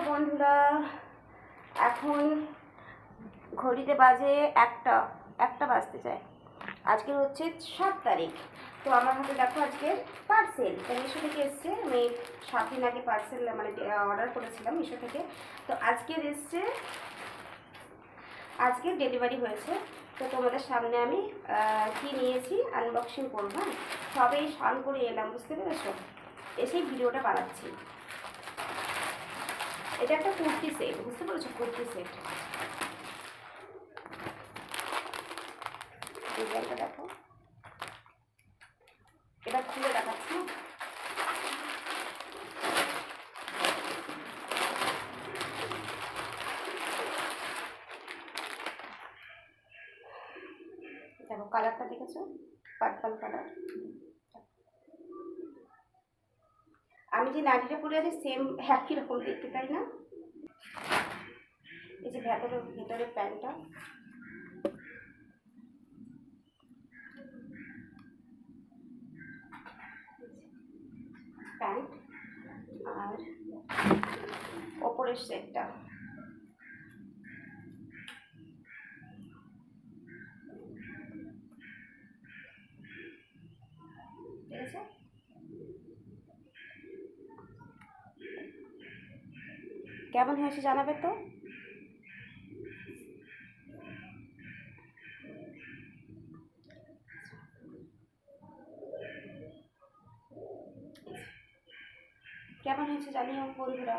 বন্ধুরা, এখন ঘড়িতে বাজে একটা বাজতে চায়। আজকে হচ্ছে 7 তারিখ। তো আমার হাতে দেখো আজকে পার্সেল মিশো থেকে এসছে। আমি 7 দিন আগে পার্সেল মানে অর্ডার করেছিলাম মিশো থেকে। তো আজকের এসছে, আজকে ডেলিভারি হয়েছে। তো তোমাদের সামনে আমি কি নিয়েছি আনবক্সিং করবো। সবেই স্নান করে এলাম, বুঝতে পেরেছো? এসেই ভিডিওটা বানাচ্ছি। এটা একটা কুর্তি সেট, বুঝতে পেরেছো? কুর্তি সেট ডিজাইনটা দেখো। এটা খুলে দেখাচ্ছি। দেখো কালারটা দেখেছো, পার্পল কালার। আমি যে নাইটিটা পরে আছি সেম একই রকম দেখতে, তাই না? এই যে ভেতরে প্যান্টটা, প্যান্ট আর ওপরের সেটটা। ঠিক আছে, কেমন হয়েছে জানাবে তো। কেমন হয়েছে জানিও বন্ধুরা।